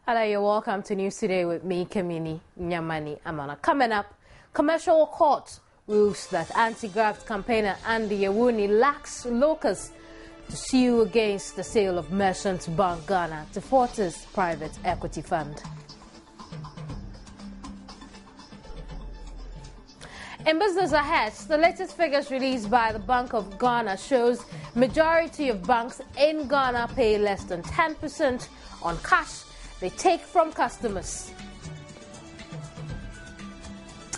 Hello, you're welcome to News Today with me, Kamini Nyamani Amana. Coming up, commercial court rules that anti-graft campaigner Andy Awuni lacks locus to sue against the sale of Merchant Bank Ghana to Fortis Private Equity Fund. In business ahead, the latest figures released by the Bank of Ghana shows majority of banks in Ghana pay less than 10% on cash they take from customers.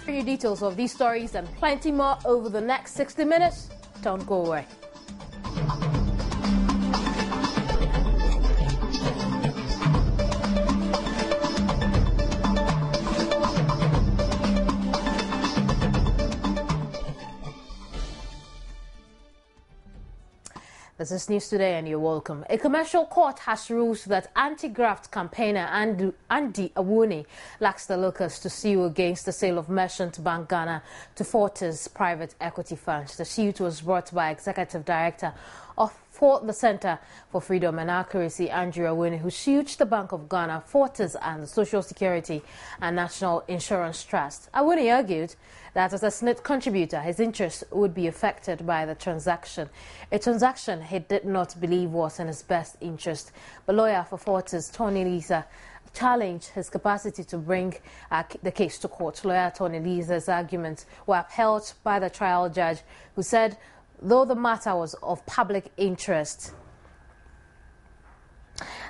For you details of these stories and plenty more over the next 60 minutes, don't go away. This is News Today and you're welcome. A commercial court has ruled that anti-graft campaigner Andy Awuni lacks the locus to sue against the sale of Merchant Bank Ghana to Fortis Private Equity Fund. The suit was brought by Executive Director for the Center for Freedom and Accuracy, Andrew Awuni, who sued the Bank of Ghana, Fortis and the Social Security and National Insurance Trust. Awuni argued that as a SNIT contributor, his interests would be affected by the transaction, a transaction he did not believe was in his best interest. But lawyer for Fortis, Tony Lisa, challenged his capacity to bring the case to court. Lawyer Tony Lisa's arguments were upheld by the trial judge, who said though the matter was of public interest,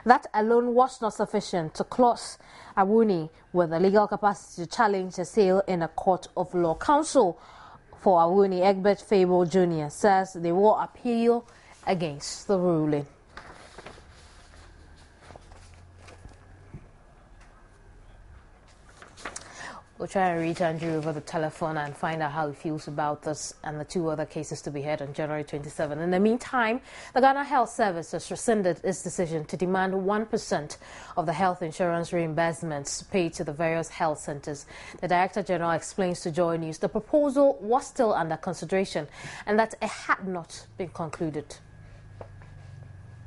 that alone was not sufficient to close Awuni with the legal capacity to challenge the sale in a court of law. Counsel for Awuni, Egbert Fable Jr., says they will appeal against the ruling. We'll try and reach Andrew over the telephone and find out how he feels about this and the two other cases to be heard on January 27. In the meantime, the Ghana Health Service has rescinded its decision to demand 1% of the health insurance reimbursements paid to the various health centres. The Director General explains to Joynews the proposal was still under consideration and that it had not been concluded.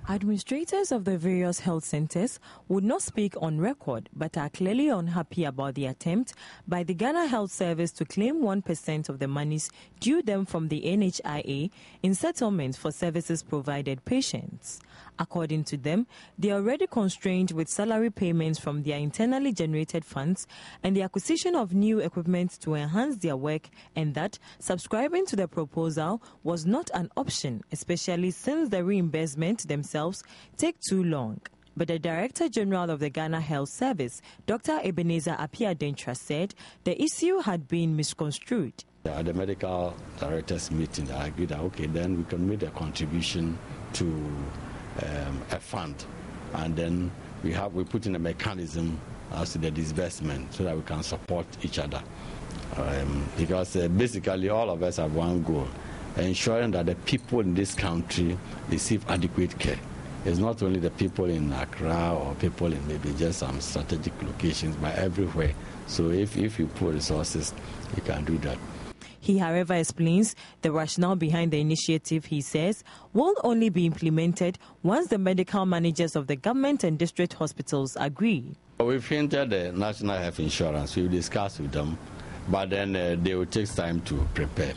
Administrators of the various health centres would not speak on record but are clearly unhappy about the attempt by the Ghana Health Service to claim 1% of the monies due them from the NHIA in settlement for services provided patients. According to them, they are already constrained with salary payments from their internally generated funds and the acquisition of new equipment to enhance their work, and that subscribing to the proposal was not an option, especially since the reimbursement themselves take too long. But the Director General of the Ghana Health Service, Dr. Ebenezer Appiah-Dentra, said the issue had been misconstrued. At the medical directors meeting, they agreed that okay, then we can make a contribution to a fund, and then we put in a mechanism as to the disbursement so that we can support each other. Because basically all of us have one goal, ensuring that the people in this country receive adequate care. It's not only the people in Accra or people in maybe just some strategic locations, but everywhere. So if you put resources, you can do that. He, however, explains the rationale behind the initiative. He says will only be implemented once the medical managers of the government and district hospitals agree. We've hinted the National Health Insurance. We've discussed with them, but then they will take time to prepare.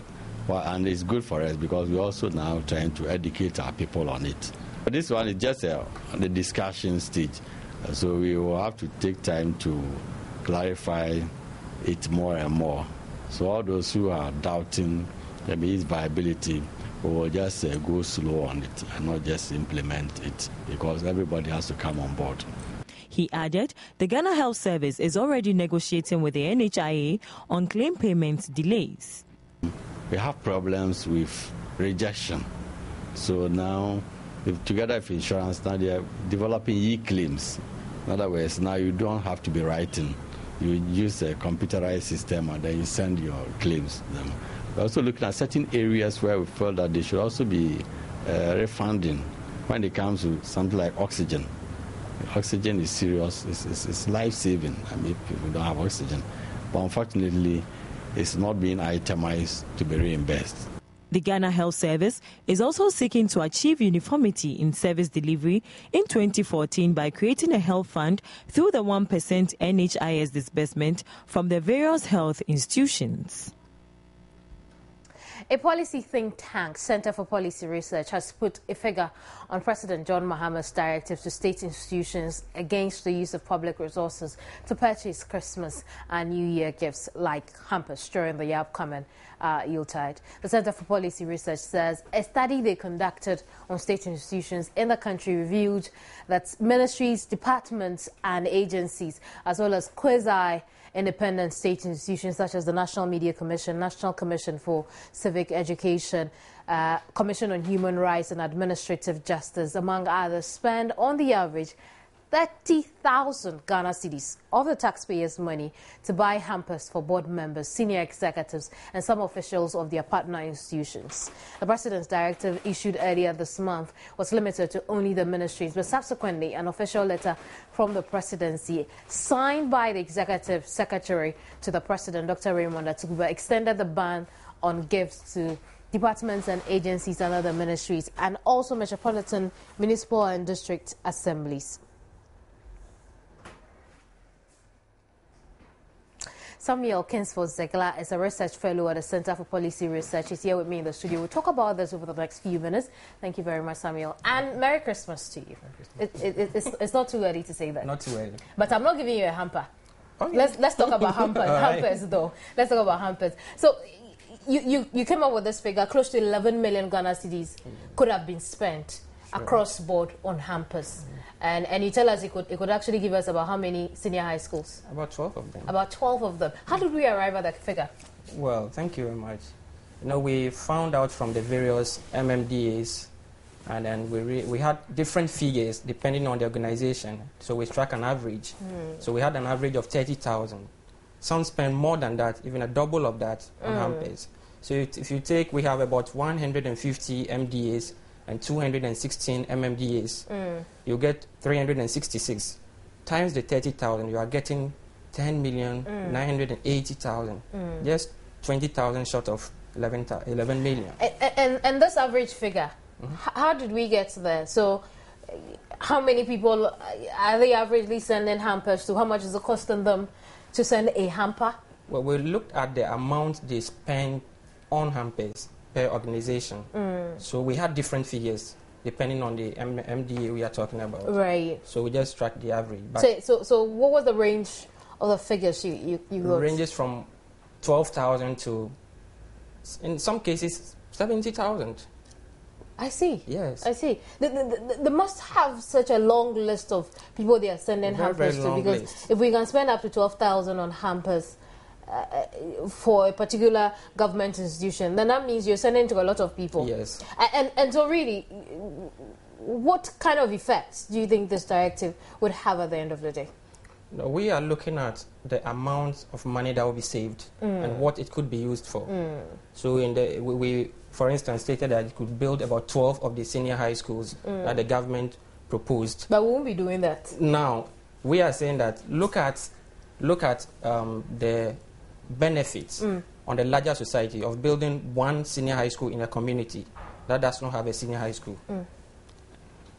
Well, and it's good for us because we're also now trying to educate our people on it. But this one is just the discussion stage, so we will have to take time to clarify it more and more. So all those who are doubting its viability will just go slow on it and not just implement it, because everybody has to come on board. He added the Ghana Health Service is already negotiating with the NHIA on claim payment delays. We have problems with rejection. So now, together with insurance, now they are developing e-claims. In other words, now you don't have to be writing. You use a computerized system and then you send your claims to them. We're also looking at certain areas where we felt that they should also be refunding when it comes to something like oxygen. Oxygen is serious, it's life-saving. I mean, people don't have oxygen. But unfortunately, it's not being itemized to be reimbursed. The Ghana Health Service is also seeking to achieve uniformity in service delivery in 2014 by creating a health fund through the 1% NHIS disbursement from the various health institutions. A policy think tank, Center for Policy Research, has put a figure on President John Mahama's directive to state institutions against the use of public resources to purchase Christmas and New Year gifts like hampers during the upcoming Yuletide. The Center for Policy Research says a study they conducted on state institutions in the country revealed that ministries, departments and agencies, as well as quasi-independent state institutions such as the National Media Commission, National Commission for Civic Education, Commission on Human Rights and Administrative Justice, among others, spend on the average 30,000 Ghana cedis of the taxpayers' money to buy hampers for board members, senior executives and some officials of their partner institutions. The President's directive issued earlier this month was limited to only the ministries, but subsequently an official letter from the Presidency signed by the Executive Secretary to the President, Dr. Raymond Atuguba, extended the ban on gifts to departments and agencies and other ministries and also metropolitan, municipal and district assemblies. Samuel Kingsford-Zegler is a research fellow at the Center for Policy Research. He's here with me in the studio. We'll talk about this over the next few minutes. Thank you very much, Samuel. And Merry Christmas to you. It's not too early to say that. Not too early. But I'm not giving you a hamper. Okay. Let's talk about hampers. Hampers, though. Let's talk about hampers. So you came up with this figure. Close to 11 million Ghana cedis could have been spent across board on hampers. And you tell us it could actually give us about how many senior high schools? About 12 of them. About 12 of them. How did we arrive at that figure? Well, thank you very much. You know, we found out from the various MMDAs, and then we had different figures depending on the organization. So we struck an average. So we had an average of 30,000. Some spend more than that, even a double of that on hampers. So if you take, we have about 150 MDAs and 216 MMDAs, you get 366. Times the 30,000, you are getting 10,980,000. Just 20,000 short of 11 million. And this average figure, how did we get there? So how many people are they averagely sending hampers to? How much is it costing them to send a hamper? Well, we looked at the amount they spend on hampers per organization. So we had different figures depending on the MDA we are talking about. Right. So we just struck the average. But so what was the range of the figures you got? It ranges from 12,000 to, in some cases, 70,000. I see. Yes. I see. They must have such a long list of people they are sending hampers to, because if we can spend up to 12,000 on hampers for a particular government institution, then that means you're sending to a lot of people. Yes. And so really, what kind of effects do you think this directive would have at the end of the day? No, we are looking at the amount of money that will be saved and what it could be used for. So we, for instance, stated that it could build about 12 of the senior high schools that the government proposed. But we won't be doing that. Now, we are saying that look at the benefits on the larger society of building one senior high school in a community that does not have a senior high school.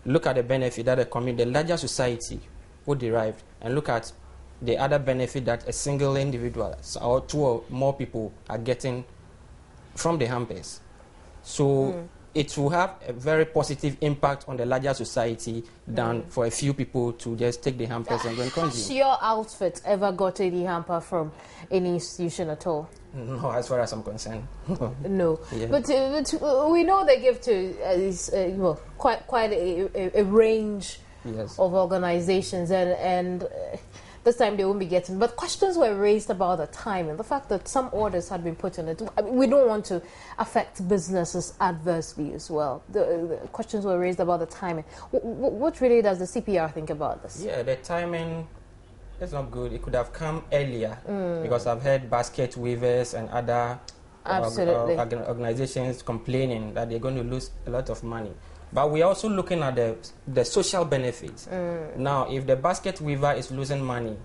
Look at the benefit that the larger society would derive, and look at the other benefit that a single individual or two or more people are getting from the hampers. So it will have a very positive impact on the larger society than for a few people to just take the hampers and go and consume. Has your outfit ever got any hamper from any institution at all? No, as far as I'm concerned. No. Yeah. But we know they give to quite a range of organizations, and this time they won't be getting. But questions were raised about the time and the fact that some orders had been put in it. I mean, we don't want to affect businesses adversely as well. The questions were raised about the timing. What really does the CPR think about this? Yeah, the timing is not good. It could have come earlier because I've heard basket weavers and other organizations complaining that they're going to lose a lot of money. But we're also looking at the social benefits. Now, if the basket weaver is losing money,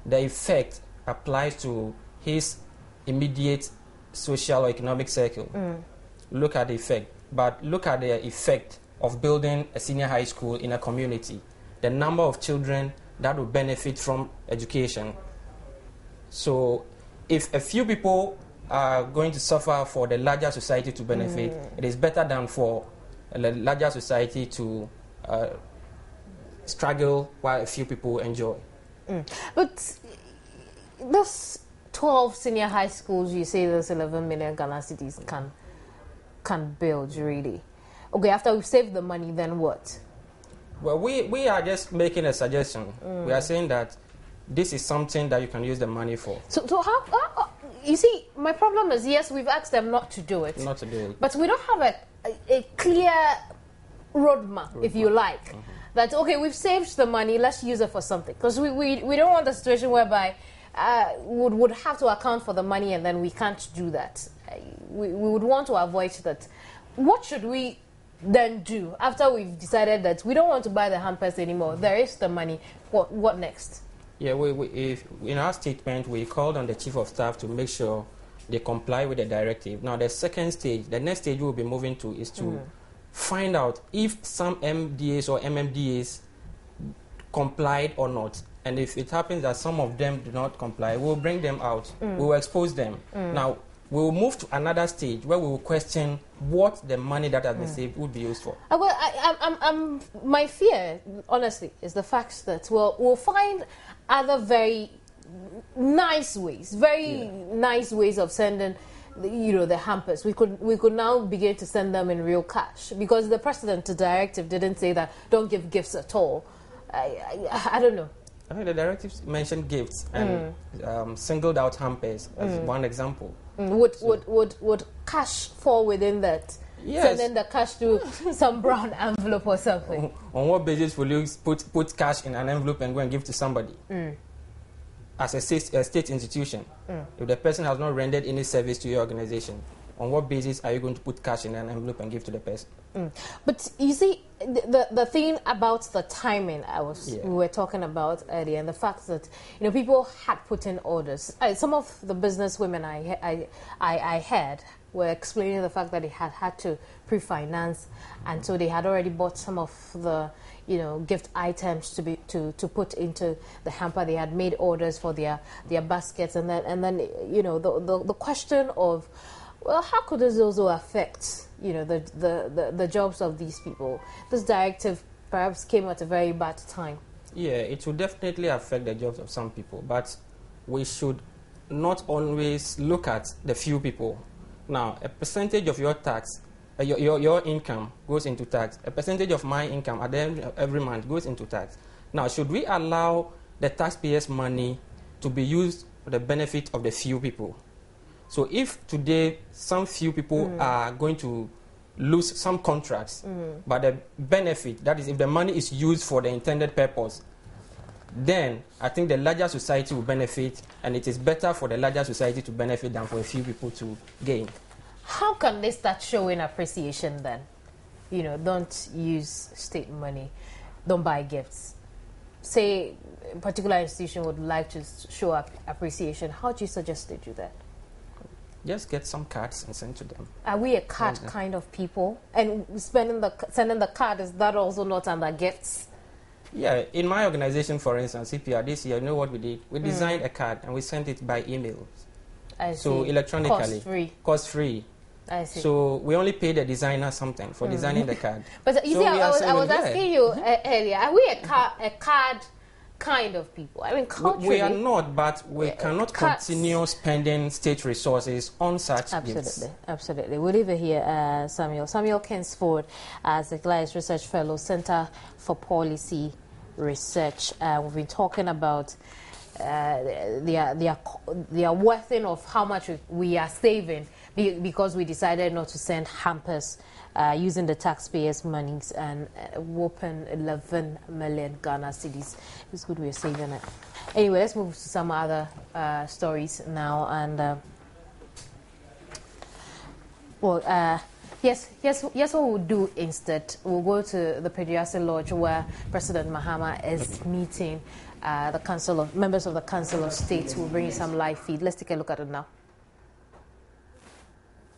the effect applies to his immediate social or economic circle. look at the effect, but look at the effect of building a senior high school in a community, the number of children that will benefit from education. So if a few people are going to suffer for the larger society to benefit, it is better than for the larger society to struggle while a few people enjoy. But those 12 senior high schools, you say those 11 million Ghana cities can build, really. Okay, after we've saved the money, then what? Well, we are just making a suggestion. We are saying that this is something that you can use the money for. So how you see, my problem is, yes, we've asked them not to do it. Not to do it. But we don't have a clear roadmap, if you like. That, okay, we've saved the money, let's use it for something. Because we don't want a situation whereby would have to account for the money and then we can't do that. We would want to avoid that. What should we then do after we've decided that we don't want to buy the hampers anymore? There is the money. What next? Yeah, if in our statement, we called on the Chief of Staff to make sure they comply with the directive. Now, the second stage, the next stage we'll be moving to is to find out if some MDAs or MMDAs complied or not. And if it happens that some of them do not comply, we'll bring them out. We'll expose them. Now, we'll move to another stage where we will question what the money that has been saved would be used for. Well, my fear, honestly, is the fact that we'll find other very nice ways of sending the hampers. We could now begin to send them in real cash, because the President's directive didn't say that don't give gifts at all. I don't know. I think the directive mentioned gifts and singled out hampers as one example. Would cash fall within that? Yes. Sending the cash to some brown envelope or something. On what basis will you put cash in an envelope and go and give to somebody? As a state institution, if the person has not rendered any service to your organization, on what basis are you going to put cash in an envelope and give to the person? But you see, the thing about the timing we were talking about earlier, and the fact that people had put in orders. Some of the business women I heard were explaining the fact that they had to pre-finance, and so they had already bought some of the gift items to put into the hamper. They had made orders for their baskets, and then the question of, well, how could this also affect the jobs of these people? This directive perhaps came at a very bad time. Yeah, it will definitely affect the jobs of some people, but we should not always look at the few people. Now, a percentage of your tax, your income goes into tax. A percentage of my income at the end of every month goes into tax. Now, should we allow the taxpayers' money to be used for the benefit of the few people? So if today some few people are going to lose some contracts, but the benefit, that is if the money is used for the intended purpose, then I think the larger society will benefit, and it is better for the larger society to benefit than for a few people to gain. How can they start showing appreciation then? Don't use state money, don't buy gifts. Say a particular institution would like to show appreciation. How do you suggest they do that? Just get some cards and send to them. Are we a card kind of people? And sending the card, is that also not under gifts? Yeah, in my organization, for instance, CPR, this year, you know what we did? We designed a card and we sent it by email. I see. So electronically. Cost free. I see. So we only paid the designer something for designing the card. But you see, I was asking you earlier, are we a card kind of people? I mean, culturally, we are not, but we cannot continue spending state resources on such gifts. Absolutely. We'll leave it here, Samuel. Samuel Kingsford, as the Gladys Research Fellow, Center for Policy Research. We've been talking about the worthing of how much we are saving because we decided not to send hampers using the taxpayers' monies and whopping 11 million Ghana cedis. It's good we're saving it. Anyway, let's move to some other stories now. And yes, what we'll do instead, we'll go to the Pediasi Lodge where President Mahama is meeting the members of the Council of State. We'll bring you some live feed. Let's take a look at it now.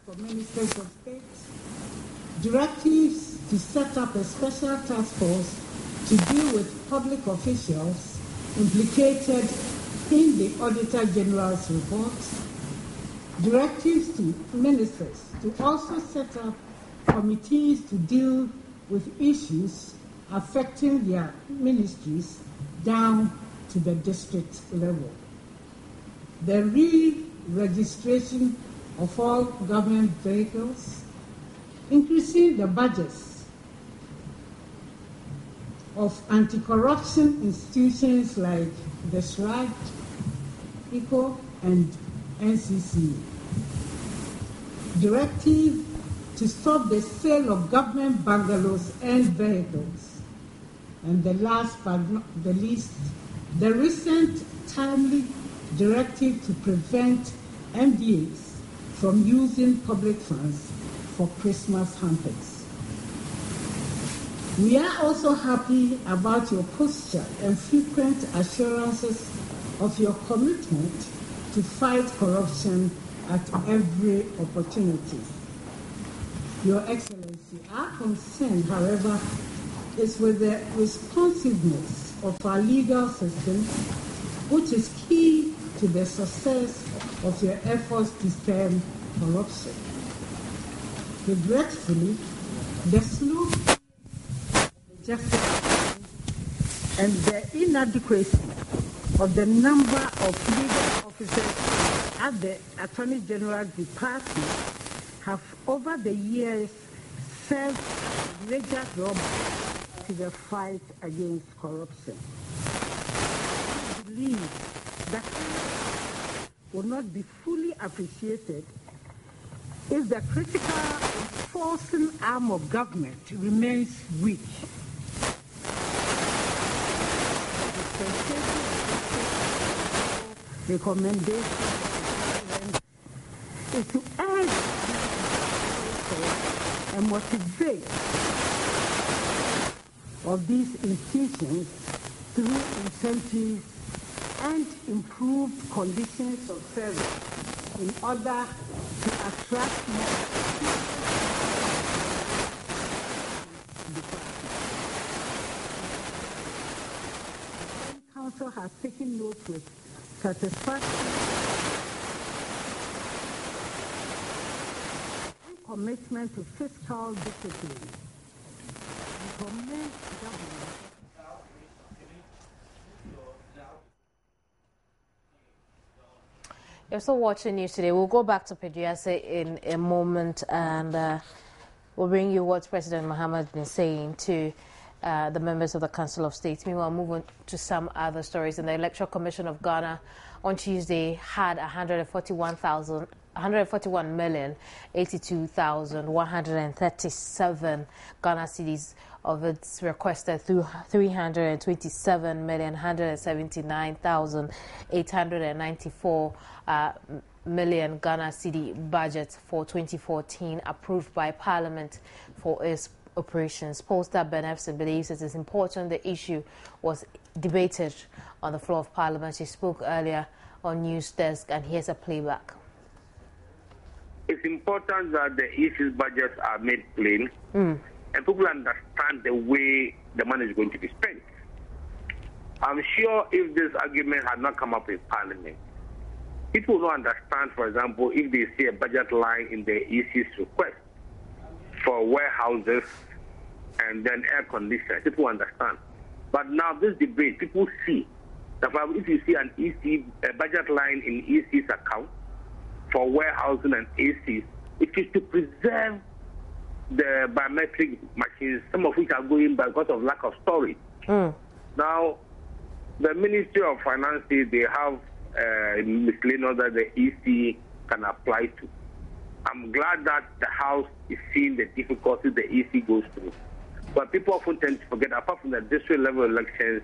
for ministers of state, directives to set up a special task force to deal with public officials implicated in the Auditor General's report, directives to ministers to also set up committees to deal with issues affecting their ministries down to the district level. The re-registration of all government vehicles, increasing the budgets of anti-corruption institutions like the SRAG, ECO, and NCC. Directive to stop the sale of government bungalows and vehicles. And the last but not the least, the recent timely directive to prevent MDAs from using public funds for Christmas hampers. We are also happy about your posture and frequent assurances of your commitment to fight corruption at every opportunity. Your Excellency, our concern, however, is with the responsiveness of our legal system, which is key to the success of your efforts to stem corruption. Regretfully, the slow justice and the inadequacy of the number of legal officers at the Attorney General's Department have over the years served a major drawback to the fight against corruption. I believe that will not be fully appreciated if the critical enforcing arm of government remains weak. The recommendation is to urge and motivate of these institutions through incentives and improved conditions of service in order to attract more. The Council has taken note with satisfaction and commitment to fiscal discipline and commend government. You're still watching News Today. We'll go back to Peduase in a moment, and we'll bring you what President Mahama has been saying to the members of the Council of State. Meanwhile, move on to some other stories. And the Electoral Commission of Ghana on Tuesday had 141,082,137 Ghana cedis of its requested through 327,179,894 million Ghana cedi budget for 2014 approved by Parliament for its operations. Pollster Ben Epson believes it is important the issue was debated on the floor of Parliament. He spoke earlier on News Desk, and here's a playback. It's important that the issues budgets are made plain and people understand the way the money is going to be spent. I'm sure if this argument had not come up in Parliament, people will not understand, for example, if they see a budget line in the EC's request for warehouses and then air conditioners, people understand. But now this debate, people see that if you see an a budget line in EC's account for warehousing and ACs, it is to preserve the biometric machines, some of which are going by because of lack of storage. Now, the Ministry of Finance, they have miscellaneous that the EC can apply to. I'm glad that the House is seeing the difficulties the EC goes through. But people often tend to forget, apart from the district level elections,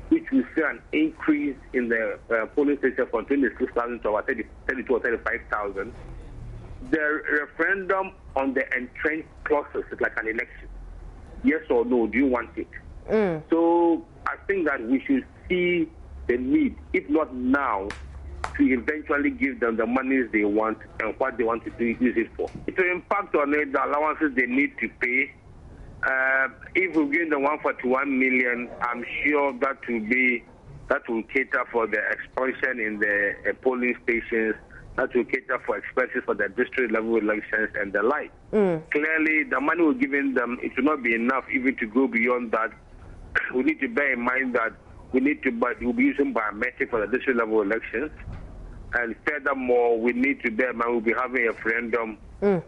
which will see an increase in the polling station from 26,000 to about 32 or 35,000, the referendum on the entrenched clauses is like an election. Yes or no, do you want it? So I think that we should see the need, if not now, to eventually give them the monies they want and what they want to use it for. It will impact on it, the allowances they need to pay. If we give them 141 million, I'm sure that will cater for the expansion in the polling stations. That will cater for expenses for the district level elections and the like. Clearly, the money we're giving them, it will not be enough even to go beyond that. We need to bear in mind that we'll be using biometric for the district level elections. And furthermore, we need to bear in mind we'll be having a referendum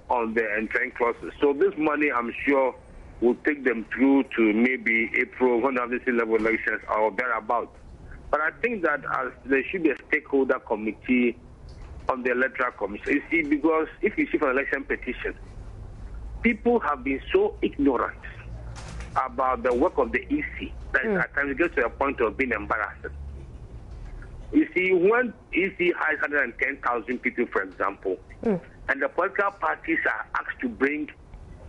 on the entering clauses. So this money, I'm sure, will take them through to maybe April when we have district level elections or thereabouts. But I think that there should be a stakeholder committee on the electoral commission. You see, because if you see for election petition, people have been so ignorant about the work of the EC that at times it gets to a point of being embarrassing. You see, when EC has 110,000 people, for example, and the political parties are asked to bring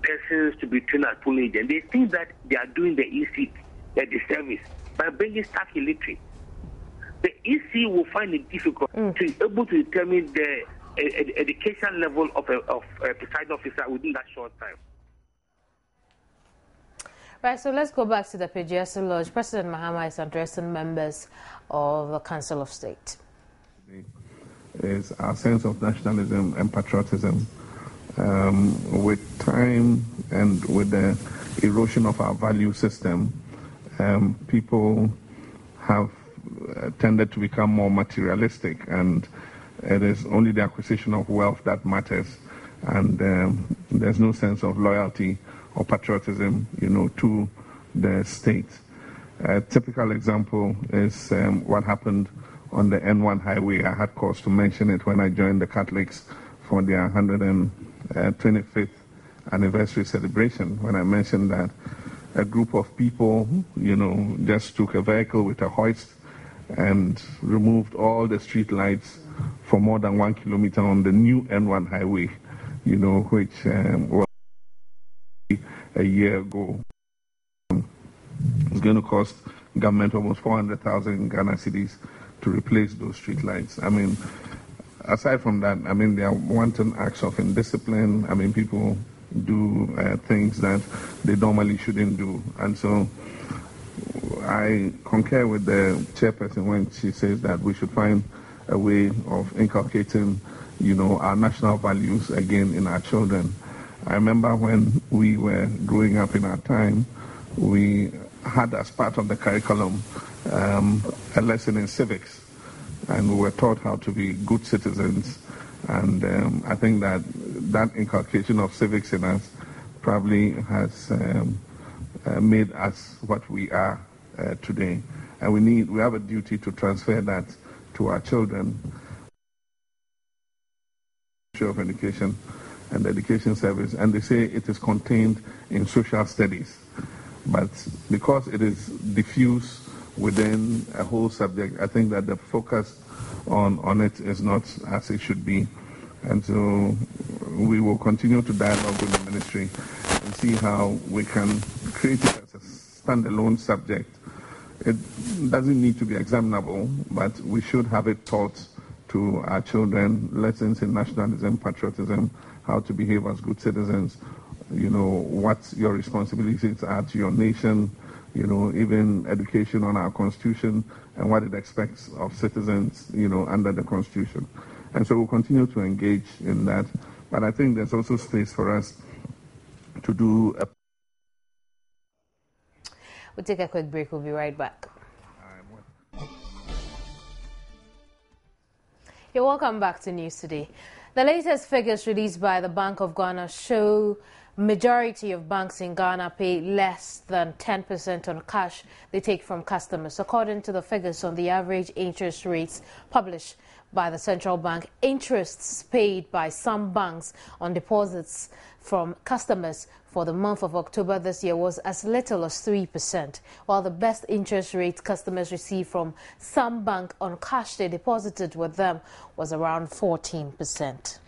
persons to be trained as polling agents, they think that they are doing the EC the service by bringing staff illiterate. The EC will find it difficult to be able to determine the education level of a presiding officer within that short time. Right, so let's go back to the PGS Lodge. President Mahama is addressing members of the Council of State. Is our sense of nationalism and patriotism. With time and with the erosion of our value system, people have tended to become more materialistic, and it is only the acquisition of wealth that matters, and there's no sense of loyalty or patriotism, to the state. A typical example is what happened on the N1 highway. I had cause to mention it when I joined the Catholics for their 125th anniversary celebration, when I mentioned that a group of people, just took a vehicle with a hoist and removed all the street lights for more than 1 kilometer on the new N1 highway, which was a year ago. It's going to cost government almost 400,000 Ghana cedis to replace those street lights. I mean, aside from that, there are wanton acts of indiscipline. People do things that they normally shouldn't do. And so I concur with the chairperson when she says that we should find a way of inculcating, our national values again in our children. I remember when we were growing up in our time, we had as part of the curriculum a lesson in civics, and we were taught how to be good citizens. And I think that inculcation of civics in us probably has made us what we are today. And we have a duty to transfer that to our children. Of education and the education service, and they say it is contained in social studies, but because it is diffuse within a whole subject, I think that the focus on it is not as it should be. And so we will continue to dialogue with the ministry and see how we can create it as a standalone subject. It doesn't need to be examinable, but we should have it taught to our children, lessons in nationalism, patriotism, how to behave as good citizens, what your responsibilities are to your nation, even education on our Constitution and what it expects of citizens, under the Constitution. And so we'll continue to engage in that. But I think there's also space for us to do a... We'll take a quick break. We'll be right back. You're welcome back to News Today. The latest figures released by the Bank of Ghana show majority of banks in Ghana pay less than 10% on cash they take from customers. According to the figures on the average interest rates published by the central bank, interests paid by some banks on deposits from customers for the month of October this year was as little as 3%, while the best interest rate customers received from some bank on cash they deposited with them was around 14%.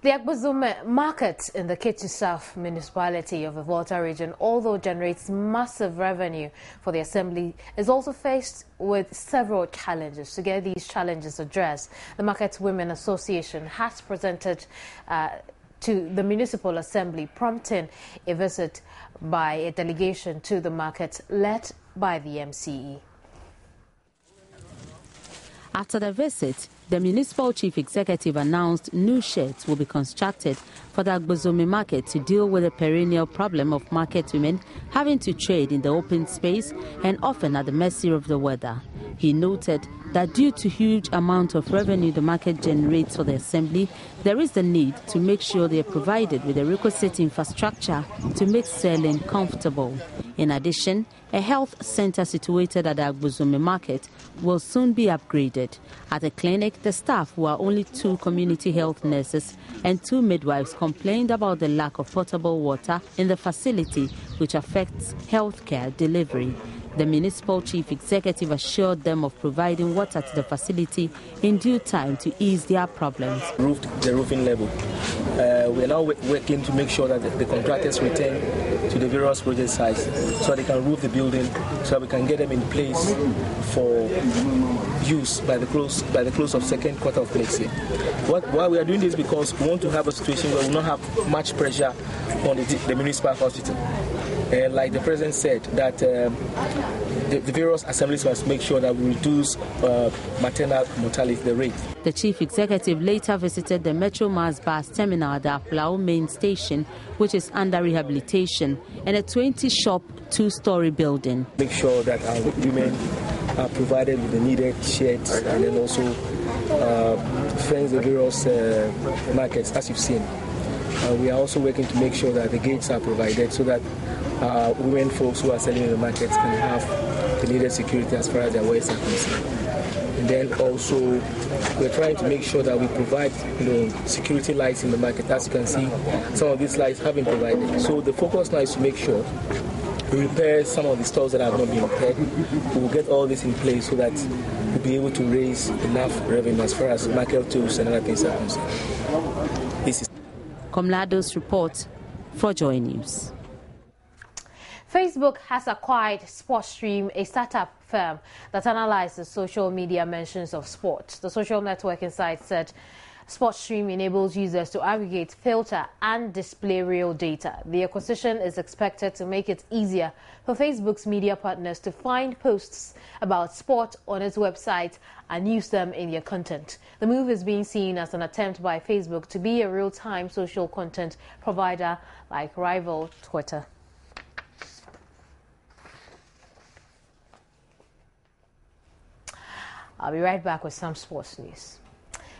The Agbozume market in the Ketu South municipality of the Volta region, although generates massive revenue for the assembly, is also faced with several challenges. To get these challenges addressed, the Market Women Association has presented to the municipal assembly, prompting a visit by a delegation to the market led by the MCE. After the visit, the municipal chief executive announced new sheds will be constructed for the Agbozume market to deal with the perennial problem of market women having to trade in the open space and often at the mercy of the weather. He noted that due to huge amount of revenue the market generates for the assembly, there is the need to make sure they are provided with the requisite infrastructure to make selling comfortable. In addition, a health center situated at the Agbozume market will soon be upgraded. At the clinic, the staff, who are only 2 community health nurses and 2 midwives, complained about the lack of potable water in the facility, which affects healthcare delivery. The municipal chief executive assured them of providing water to the facility in due time to ease their problems. The roofing level. We are now working to make sure that the contractors return to the various project sites so they can roof the building, so that we can get them in place for use by the close of second quarter of next year. Why we are doing this, because we want to have a situation where we will not have much pressure on the municipal hospital. And like the president said, that the various assemblies must make sure that we reduce maternal mortality, the rate. The chief executive later visited the Metro Mass Bus Terminal at the Aflao main station, which is under rehabilitation, and a 20-shop 2-story building. Make sure that our women are provided with the needed sheds, and then also fence the various markets, as you've seen. We are also working to make sure that the gates are provided so that women folks who are selling in the markets can have the needed security as far as their wares are concerned. And then also we're trying to make sure that we provide security lights in the market. As you can see, some of these lights have been provided. So the focus now is to make sure we repair some of the stores that have not been repaired. We will get all this in place so that we'll be able to raise enough revenue as far as market tools and other things are concerned. This is Komlado's report for Joy News. Facebook has acquired SportStream, a startup firm that analyzes social media mentions of sports. The social networking site said SportStream enables users to aggregate, filter, and display real data. The acquisition is expected to make it easier for Facebook's media partners to find posts about sport on its website and use them in their content. The move is being seen as an attempt by Facebook to be a real-time social content provider like rival Twitter. I'll be right back with some sports news.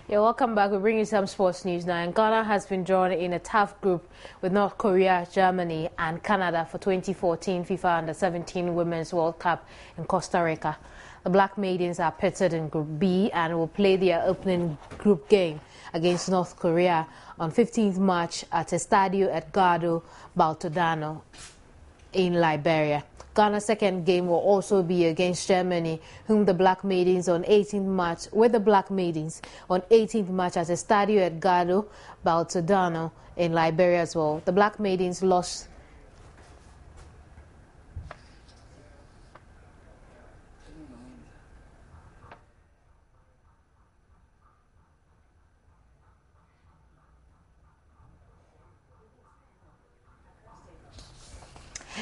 Yeah, welcome back. We'll bring you some sports news now. And Ghana has been drawn in a tough group with North Korea, Germany and Canada for 2014 FIFA Under-17 Women's World Cup in Costa Rica. The Black Maidens are pitted in Group B and will play their opening group game against North Korea on 15th March at Estadio Edgardo Baltodano in Liberia. Ghana's second game will also be against Germany, whom the Black Maidens on 18th March, with the Black Maidens on 18th March at Estadio Edgardo Baltodano in Liberia as well. The Black Maidens lost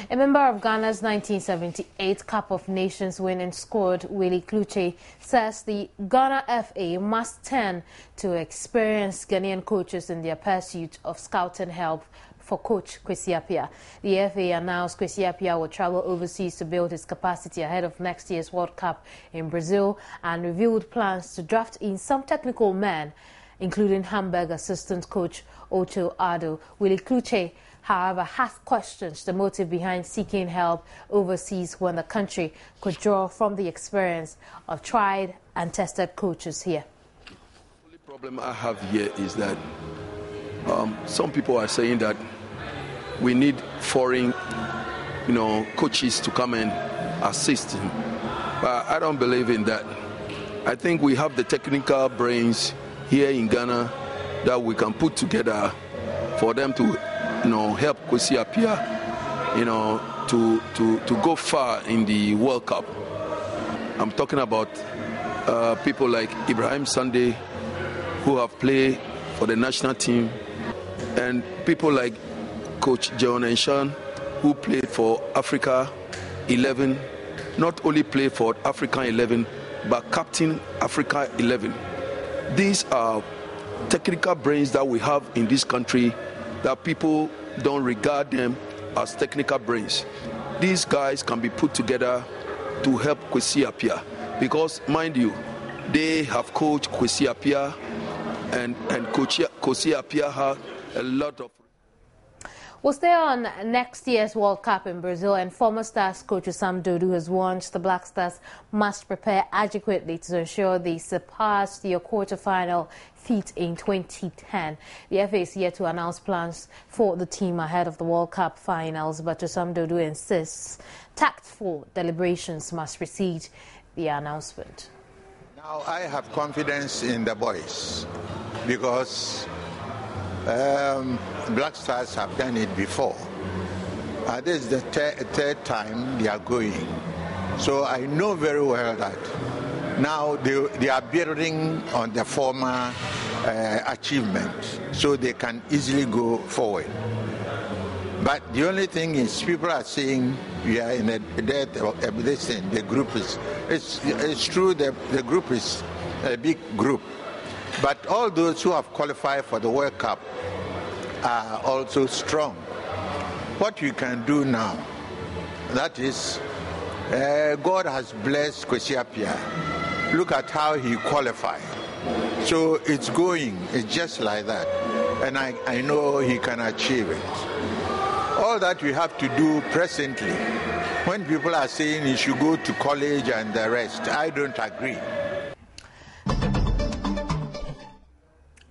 A member of Ghana's 1978 Cup of Nations winning squad, Willie Kluche, says the Ghana FA must turn to experienced Ghanaian coaches in their pursuit of scouting help for coach Kwesi Appiah. The FA announced Kwesi Appiah will travel overseas to build his capacity ahead of next year's World Cup in Brazil and revealed plans to draft in some technical men, including Hamburg assistant coach Ocho Addo. Willie Kluche, however, has questioned the motive behind seeking help overseas when the country could draw from the experience of tried and tested coaches here. The only problem I have here is that some people are saying that we need foreign, coaches to come and assist him. But I don't believe in that. I think we have the technical brains here in Ghana that we can put together for them to, help Kwesi Appiah, to go far in the World Cup. I'm talking about people like Ibrahim Sande, who have played for the national team, and people like Coach Joynews, who played for Africa 11, not only played for Africa 11, but captain Africa 11. These are technical brains that we have in this country that people don't regard them as technical brains. These guys can be put together to help Kwesi Appiah, because mind you, they have coached Kwesi Appiah, and Kwesi Appiah had a lot of. We'll stay on next year's World Cup in Brazil, and former Stars coach Sam Dodo has warned the Black Stars must prepare adequately to ensure they surpass their quarter-final feat in 2010. The FA is yet to announce plans for the team ahead of the World Cup finals, but Sam Dodo insists tactful deliberations must precede the announcement. Now I have confidence in the boys because Black Stars have done it before. This is the third time they are going. So I know very well that now they are building on the former achievement, so they can easily go forward. But the only thing is, people are saying we are in a death of this thing. The group is, it's true that the group is a big group. But all those who have qualified for the World Cup are also strong. What we can do now, that is, God has blessed Kwesi Appiah. Look at how he qualified. So it's going, it's just like that. And I know he can achieve it. All that we have to do presently, when people are saying he should go to college and the rest, I don't agree.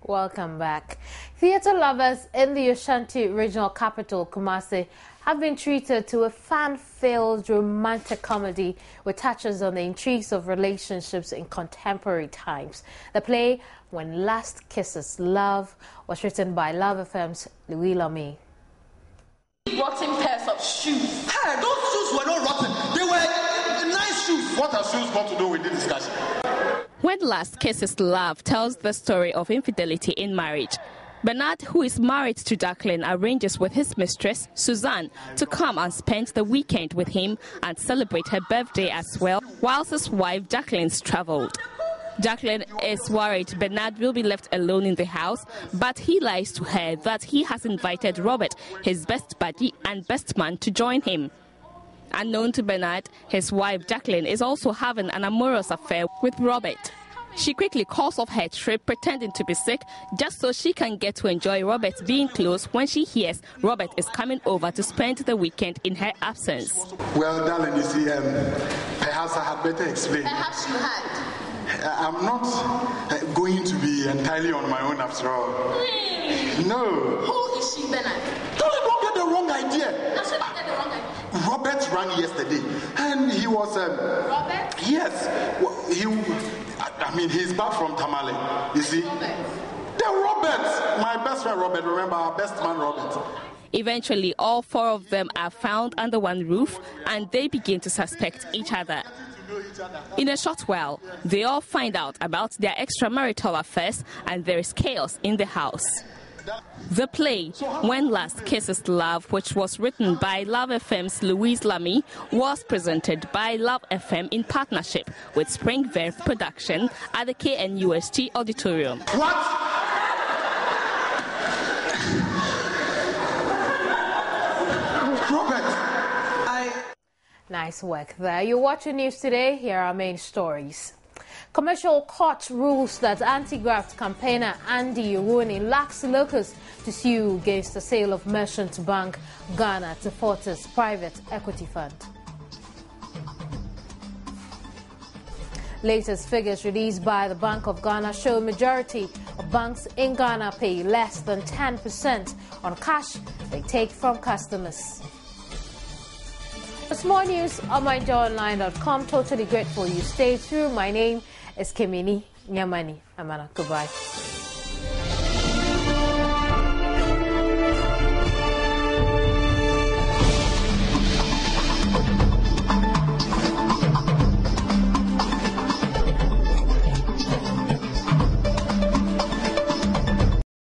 Welcome back. Theatre lovers in the Ashanti regional capital, Kumasi, have been treated to a fan-filled romantic comedy with touches on the intrigues of relationships in contemporary times. The play, When Last Kisses Love, was written by Love FM's Louis Lamy. Rotten pairs of shoes. Hey, those shoes were not rotten. They were nice shoes. What have shoes got to do with this discussion? When Last Kisses Love tells the story of infidelity in marriage. Bernard, who is married to Jacqueline, arranges with his mistress, Suzanne, to come and spend the weekend with him and celebrate her birthday as well, whilst his wife Jacqueline's travelled. Jacqueline is worried Bernard will be left alone in the house, but he lies to her that he has invited Robert, his best buddy and best man, to join him. Unknown to Bernard, his wife Jacqueline is also having an amorous affair with Robert. She quickly calls off her trip, pretending to be sick, just so she can get to enjoy Robert being close when she hears Robert is coming over to spend the weekend in her absence. Well, darling, you see, perhaps I had better explain. Perhaps you had. I'm not going to be entirely on my own after all. Really? No. Who is she, Bernard? Don't get the wrong idea. I should not get the wrong idea. Robert rang yesterday, and he was... Robert? Yes. He's back from Tamale, you see. Robert. The Robert! My best friend Robert, remember, our best man Robert. Eventually, all four of them are found under one roof, and they begin to suspect each other. In a short while, they all find out about their extramarital affairs, and there is chaos in the house. The play, When Last Kisses Love, which was written by Love FM's Louis Lamy, was presented by Love FM in partnership with Spring Verve Production at the KNUST Auditorium. What? Robert, Nice work there. You're watching News Today. Here are our main stories. Commercial Court rules that anti-graft campaigner Andy Iwoni lacks locus to sue against the sale of Merchant Bank Ghana to Fortis Private Equity Fund. Latest figures released by the Bank of Ghana show majority of banks in Ghana pay less than 10% on cash they take from customers. For more news on myjoyonline.com. Totally grateful you stayed through. My name is Kimini Nyamani Amana. Goodbye.